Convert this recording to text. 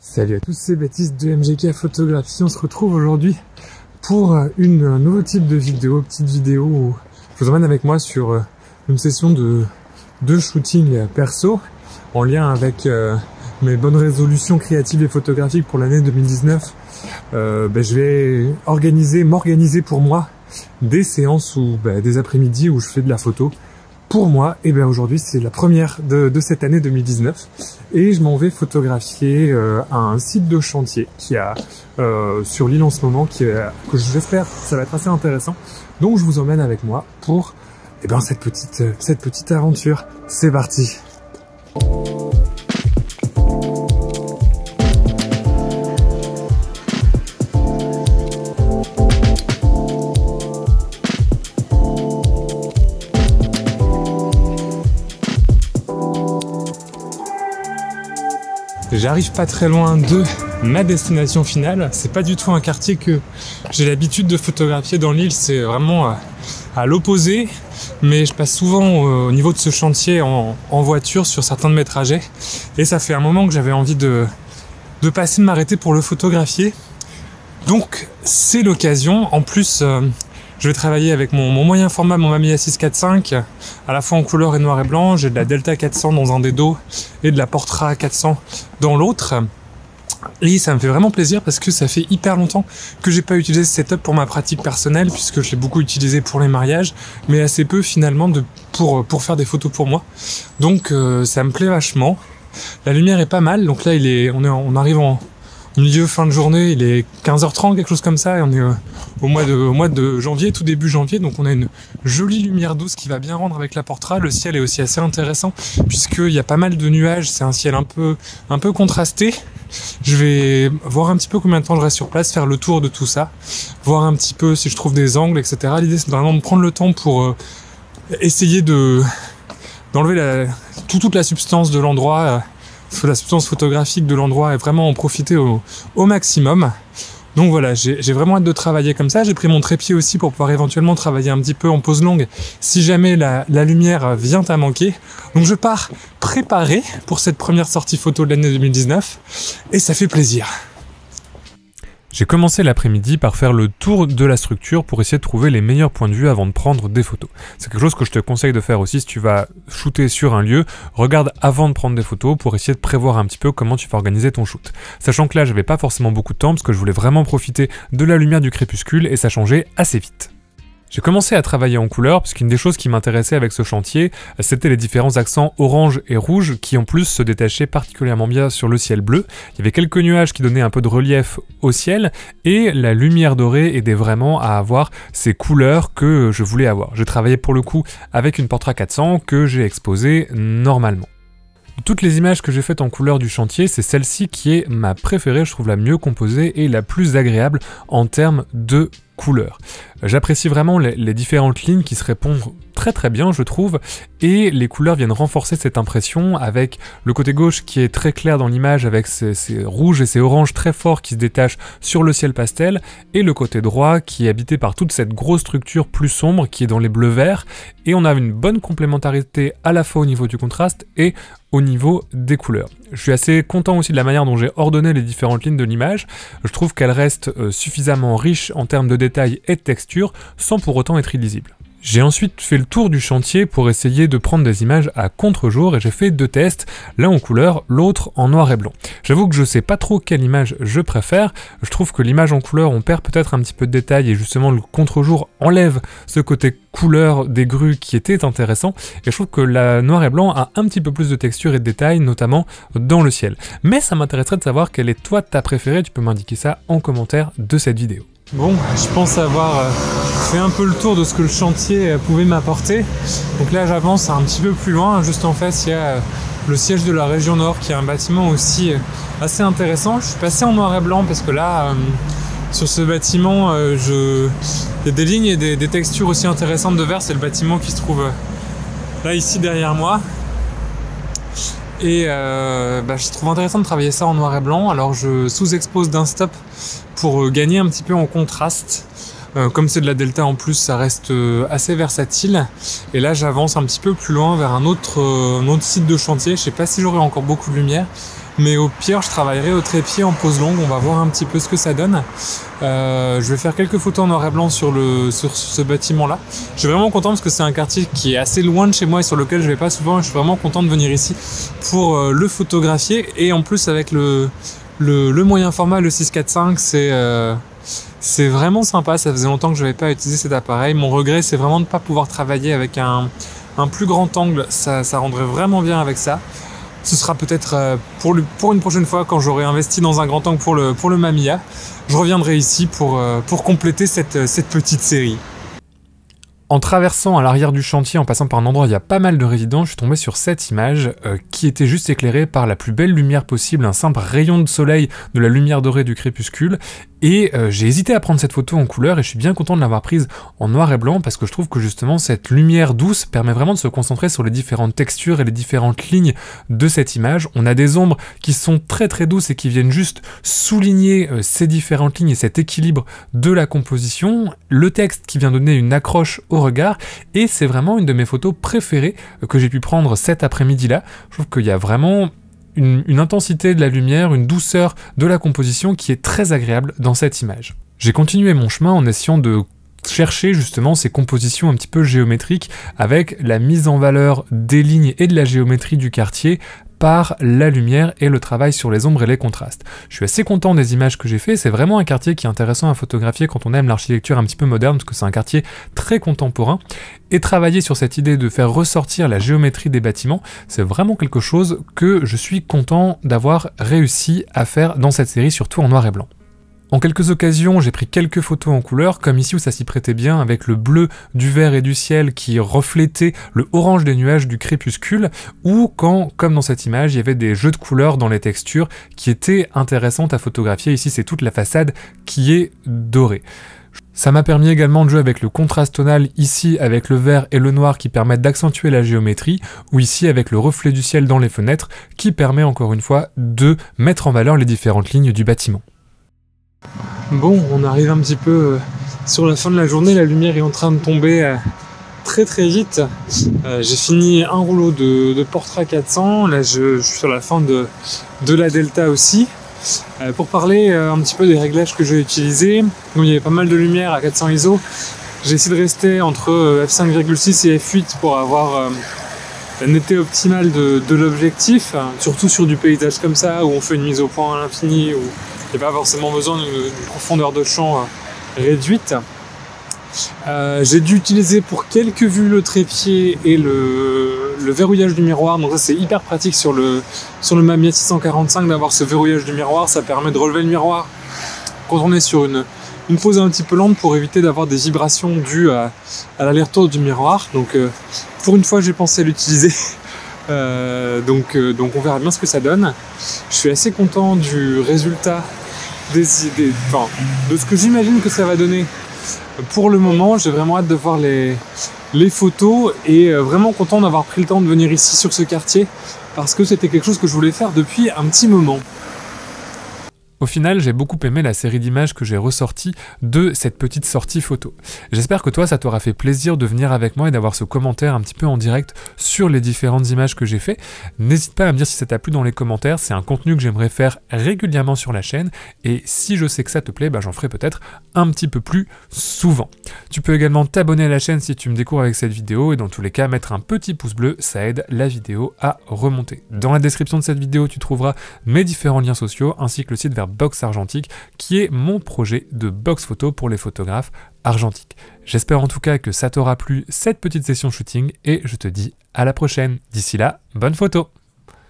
Salut à tous, c'est Baptiste de MGK Photographie. On se retrouve aujourd'hui pour un nouveau type de vidéo, petite vidéo où je vous emmène avec moi sur une session de shooting perso en lien avec mes bonnes résolutions créatives et photographiques pour l'année 2019. Je vais m'organiser pour moi des séances ou des après-midi où je fais de la photo pour moi. Et aujourd'hui c'est la première de cette année 2019 et je m'en vais photographier un site de chantier qui a sur l'île en ce moment que j'espère ça va être assez intéressant. Donc je vous emmène avec moi pour cette petite aventure. C'est parti. J'arrive pas très loin de ma destination finale. C'est pas du tout un quartier que j'ai l'habitude de photographier dans l'île. C'est vraiment à l'opposé. Mais je passe souvent au niveau de ce chantier en voiture sur certains de mes trajets. Et ça fait un moment que j'avais envie de passer, de m'arrêter pour le photographier. Donc c'est l'occasion. En plus, je vais travailler avec mon moyen format, mon Mamiya 645, à la fois en couleur et noir et blanc. J'ai de la Delta 400 dans un des dos et de la Portra 400 dans l'autre. Et ça me fait vraiment plaisir parce que ça fait hyper longtemps que j'ai pas utilisé ce setup pour ma pratique personnelle, puisque je l'ai beaucoup utilisé pour les mariages, mais assez peu finalement pour faire des photos pour moi. Donc ça me plaît vachement. La lumière est pas mal, donc là on arrive en milieu fin de journée, il est 15h30, quelque chose comme ça, et on est au mois de janvier, tout début janvier, donc on a une jolie lumière douce qui va bien rendre avec la Portra. Le ciel est aussi assez intéressant puisqu'il y a pas mal de nuages, c'est un ciel un peu contrasté. Je vais voir un petit peu combien de temps je reste sur place, faire le tour de tout ça, voir un petit peu si je trouve des angles, etc. L'idée c'est vraiment de prendre le temps pour essayer d'enlever toute la substance de l'endroit, la substance photographique de l'endroit, et vraiment en profiter au maximum. Donc voilà, j'ai vraiment hâte de travailler comme ça. J'ai pris mon trépied aussi pour pouvoir éventuellement travailler un petit peu en pause longue si jamais la lumière vient à manquer. Donc je pars préparé pour cette première sortie photo de l'année 2019 et ça fait plaisir. J'ai commencé l'après-midi par faire le tour de la structure pour essayer de trouver les meilleurs points de vue avant de prendre des photos. C'est quelque chose que je te conseille de faire aussi si tu vas shooter sur un lieu. Regarde avant de prendre des photos pour essayer de prévoir un petit peu comment tu vas organiser ton shoot. Sachant que là, j'avais pas forcément beaucoup de temps parce que je voulais vraiment profiter de la lumière du crépuscule et ça changeait assez vite. J'ai commencé à travailler en couleur parce qu'une des choses qui m'intéressait avec ce chantier, c'était les différents accents orange et rouge qui en plus se détachaient particulièrement bien sur le ciel bleu. Il y avait quelques nuages qui donnaient un peu de relief au ciel et la lumière dorée aidait vraiment à avoir ces couleurs que je voulais avoir. J'ai travaillé pour le coup avec une Portra 400 que j'ai exposée normalement. Toutes les images que j'ai faites en couleur du chantier, c'est celle-ci qui est ma préférée, je trouve la mieux composée et la plus agréable en termes de couleur. J'apprécie vraiment les différentes lignes qui se répondent très bien je trouve, et les couleurs viennent renforcer cette impression avec le côté gauche qui est très clair dans l'image avec ces rouges et ces oranges très forts qui se détachent sur le ciel pastel, et le côté droit qui est habité par toute cette grosse structure plus sombre qui est dans les bleus verts, et on a une bonne complémentarité à la fois au niveau du contraste et au niveau des couleurs. Je suis assez content aussi de la manière dont j'ai ordonné les différentes lignes de l'image. Je trouve qu'elles restent suffisamment riches en termes de détails et de texture sans pour autant être illisibles. J'ai ensuite fait le tour du chantier pour essayer de prendre des images à contre-jour et j'ai fait 2 tests, l'un en couleur, l'autre en noir et blanc. J'avoue que je sais pas trop quelle image je préfère, je trouve que l'image en couleur on perd peut-être un petit peu de détails et justement le contre-jour enlève ce côté couleur des grues qui était intéressant, et je trouve que la noir et blanc a un petit peu plus de texture et de détails, notamment dans le ciel. Mais ça m'intéresserait de savoir quelle est toi ta préférée, tu peux m'indiquer ça en commentaire de cette vidéo. Bon, je pense avoir fait un peu le tour de ce que le chantier pouvait m'apporter. Donc là j'avance un petit peu plus loin, juste en face il y a le siège de la région Nord qui est un bâtiment aussi assez intéressant. Je suis passé en noir et blanc parce que là, sur ce bâtiment, il y a des lignes et des textures aussi intéressantes de vert. C'est le bâtiment qui se trouve là ici derrière moi. Et je trouve intéressant de travailler ça en noir et blanc, alors je sous-expose d'un stop pour gagner un petit peu en contraste. Comme c'est de la Delta en plus, ça reste assez versatile. Et là j'avance un petit peu plus loin vers un autre site de chantier. Je sais pas si j'aurai encore beaucoup de lumière, mais au pire je travaillerai au trépied en pose longue, on va voir un petit peu ce que ça donne. Je vais faire quelques photos en noir et blanc sur ce bâtiment là. Je suis vraiment content parce que c'est un quartier qui est assez loin de chez moi et sur lequel je vais pas souvent, je suis vraiment content de venir ici pour le photographier, et en plus avec le moyen format, le 645, c'est vraiment sympa. Ça faisait longtemps que je n'avais pas utilisé cet appareil. Mon regret, c'est vraiment de ne pas pouvoir travailler avec un plus grand angle. Ça rendrait vraiment bien avec ça. Ce sera peut-être pour une prochaine fois, quand j'aurai investi dans un grand angle pour le Mamiya. Je reviendrai ici pour compléter cette petite série. En traversant à l'arrière du chantier, en passant par un endroit où il y a pas mal de résidents, je suis tombé sur cette image qui était juste éclairée par la plus belle lumière possible, un simple rayon de soleil de la lumière dorée du crépuscule. Et j'ai hésité à prendre cette photo en couleur, et je suis bien content de l'avoir prise en noir et blanc, parce que je trouve que justement cette lumière douce permet vraiment de se concentrer sur les différentes textures et les différentes lignes de cette image. On a des ombres qui sont très très douces et qui viennent juste souligner ces différentes lignes et cet équilibre de la composition, le texte qui vient donner une accroche au regard, et c'est vraiment une de mes photos préférées que j'ai pu prendre cet après-midi-là. Je trouve qu'il y a vraiment une intensité de la lumière, une douceur de la composition qui est très agréable dans cette image. J'ai continué mon chemin en essayant de chercher justement ces compositions un petit peu géométriques avec la mise en valeur des lignes et de la géométrie du quartier par la lumière et le travail sur les ombres et les contrastes. Je suis assez content des images que j'ai fait, c'est vraiment un quartier qui est intéressant à photographier quand on aime l'architecture un petit peu moderne, parce que c'est un quartier très contemporain, et travailler sur cette idée de faire ressortir la géométrie des bâtiments, c'est vraiment quelque chose que je suis content d'avoir réussi à faire dans cette série, surtout en noir et blanc. En quelques occasions, j'ai pris quelques photos en couleur, comme ici où ça s'y prêtait bien, avec le bleu du vert et du ciel qui reflétait le orange des nuages du crépuscule, ou quand, comme dans cette image, il y avait des jeux de couleurs dans les textures qui étaient intéressantes à photographier. Ici, c'est toute la façade qui est dorée. Ça m'a permis également de jouer avec le contraste tonal, ici avec le vert et le noir qui permettent d'accentuer la géométrie, ou ici avec le reflet du ciel dans les fenêtres qui permet encore une fois de mettre en valeur les différentes lignes du bâtiment. Bon, on arrive un petit peu sur la fin de la journée, la lumière est en train de tomber très très vite. J'ai fini un rouleau de Portra 400, là je suis sur la fin de la Delta aussi. Pour parler un petit peu des réglages que j'ai utilisés, donc il y avait pas mal de lumière à 400 ISO, j'ai essayé de rester entre f5,6 et f8 pour avoir la netteté optimale de l'objectif, surtout sur du paysage comme ça, où on fait une mise au point à l'infini, où il n'y a pas forcément besoin d'une profondeur de champ réduite. J'ai dû utiliser pour quelques vues le trépied et le verrouillage du miroir, donc ça c'est hyper pratique sur le Mamiya 645 d'avoir ce verrouillage du miroir, ça permet de relever le miroir quand on est sur une pose un petit peu lente pour éviter d'avoir des vibrations dues à l'aller-retour du miroir. Donc pour une fois j'ai pensé à l'utiliser. Donc on verra bien ce que ça donne. Je suis assez content du résultat de ce que j'imagine que ça va donner. Pour le moment, j'ai vraiment hâte de voir les photos et vraiment content d'avoir pris le temps de venir ici sur ce quartier parce que c'était quelque chose que je voulais faire depuis un petit moment. Au final, j'ai beaucoup aimé la série d'images que j'ai ressorties de cette petite sortie photo. J'espère que toi, ça t'aura fait plaisir de venir avec moi et d'avoir ce commentaire un petit peu en direct sur les différentes images que j'ai fait. N'hésite pas à me dire si ça t'a plu dans les commentaires, c'est un contenu que j'aimerais faire régulièrement sur la chaîne, et si je sais que ça te plaît, j'en ferai peut-être un petit peu plus souvent. Tu peux également t'abonner à la chaîne si tu me découvres avec cette vidéo, et dans tous les cas, mettre un petit pouce bleu, ça aide la vidéo à remonter. Dans la description de cette vidéo, tu trouveras mes différents liens sociaux, ainsi que le site vers Box Argentique, qui est mon projet de box photo pour les photographes argentiques. J'espère en tout cas que ça t'aura plu cette petite session shooting, et je te dis à la prochaine. D'ici là, bonne photo!